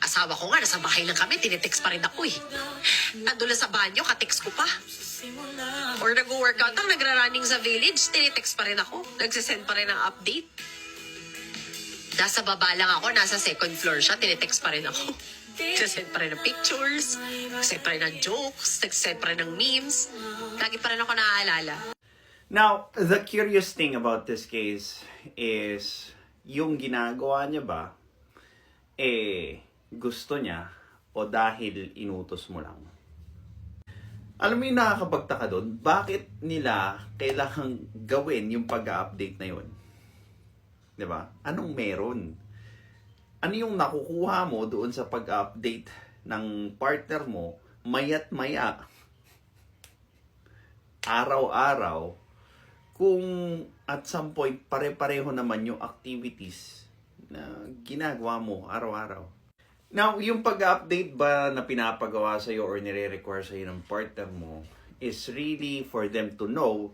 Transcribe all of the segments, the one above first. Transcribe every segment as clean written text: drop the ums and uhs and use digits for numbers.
Asawa ko nga, nasa bahay lang kami, tinitext pa rin ako eh. Nandun lang sa banyo, katext ko pa. Or nag-workout ang nagra-running sa village, tinitext pa rin ako. Nagsisend pa rin ng update. Nasa baba lang ako, nasa second floor siya, tinitext pa rin ako. Nagsisend pa rin ng pictures, nagsisend pa rin ng jokes, nagsisend pa rin ng memes. Lagi pa rin ako naaalala. Now, the curious thing about this case is, yung ginagawa niya ba, gusto niya o dahil inutos mo lang? Alam mo yung nakakapagtaka doon, bakit nila kailangang gawin yung pag-update na yun? Diba? Anong meron? Ano yung nakukuha mo doon sa pag-update ng partner mo maya't maya, araw-araw, kung at some point pare-pareho naman yung activities na ginagawa mo araw-araw? Now, yung pag-update ba na pinapagawa sa'yo or nire-require sa'yo ng partner mo is really for them to know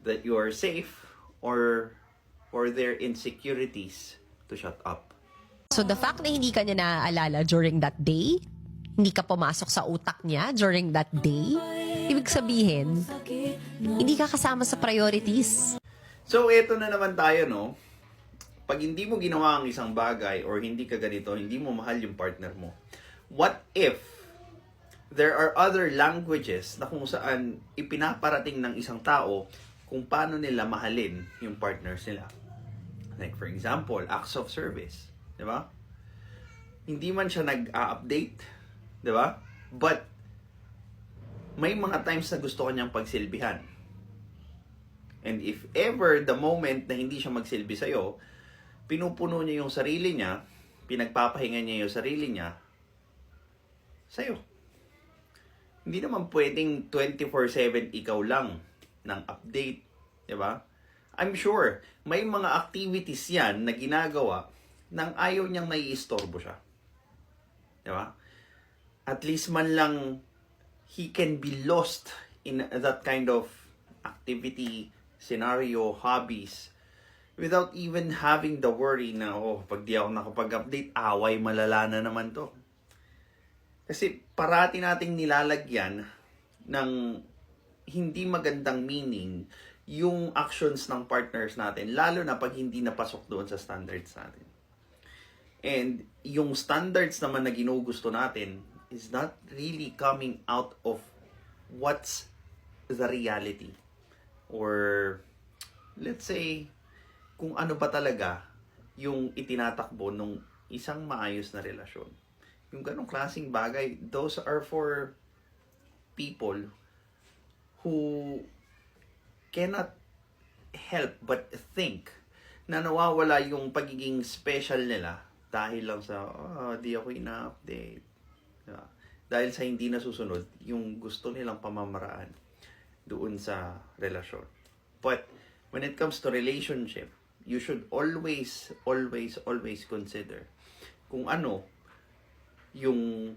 that you are safe or for their insecurities to shut up. So the fact na hindi ka niya naaalala during that day, hindi ka pumasok sa utak niya during that day, ibig sabihin, hindi ka kasama sa priorities. So, eto na naman tayo, no? Pag hindi mo ginawa ang isang bagay or hindi ka ganito, hindi mo mahal yung partner mo. What if there are other languages na kung saan ipinaparating ng isang tao kung paano nila mahalin yung partners nila? Like for example, acts of service. Diba? Hindi man siya nag-update. Diba? But may mga times na gusto kanyang pagsilbihan. And if ever the moment na hindi siya magsilbi sa'yo, pinupuno niya yung sarili niya, pinagpapahinga niya yung sarili niya sa'yo. Hindi naman pwedeng 24/7 ikaw lang ng update. Diba? I'm sure may mga activities yan na ginagawa nang ayaw niyang naiistorbo siya. Diba? At least man lang he can be lost in that kind of activity, scenario, hobbies, without even having the worry na, pag di ako nakapag-update, away malala na naman to. Kasi parati nating nilalagyan ng hindi magandang meaning yung actions ng partners natin, lalo na pag hindi napasok doon sa standards natin. And yung standards naman na ginugusto natin is not really coming out of what's the reality. Or, let's say, kung ano ba talaga yung itinatakbo ng isang maayos na relasyon. Yung ganong klaseng bagay, those are for people who cannot help but think na nawawala yung pagiging special nila dahil lang sa, di ako ina-update. Diba? Dahil sa hindi nasusunod yung gusto nilang pamamaraan doon sa relasyon. But when it comes to relationship, you should always consider kung ano yung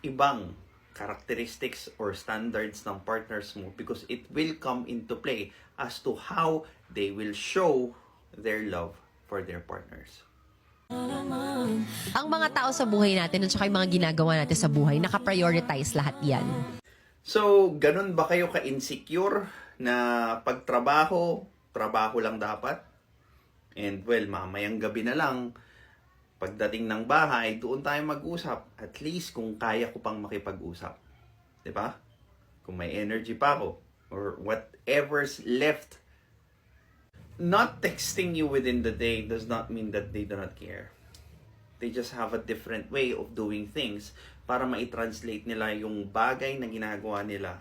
ibang characteristics or standards ng partners mo, because it will come into play as to how they will show their love for their partners. Ang mga tao sa buhay natin at saka yung mga ginagawa natin sa buhay, nakaprioritize lahat yan. So, ganun ba kayo ka-insecure na pagtrabaho, trabaho lang dapat? And well, mamayang gabi na lang, pagdating ng bahay, doon tayo mag-usap. At least kung kaya ko pang makipag-usap. 'Di ba? Kung may energy pa ako, or whatever's left. Not texting you within the day does not mean that they do not care. They just have a different way of doing things para ma-translate nila yung bagay na ginagawa nila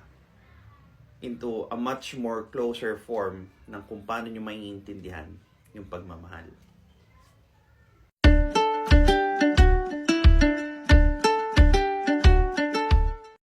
into a much more closer form ng kung paano nyo maiintindihan yung pagmamahal.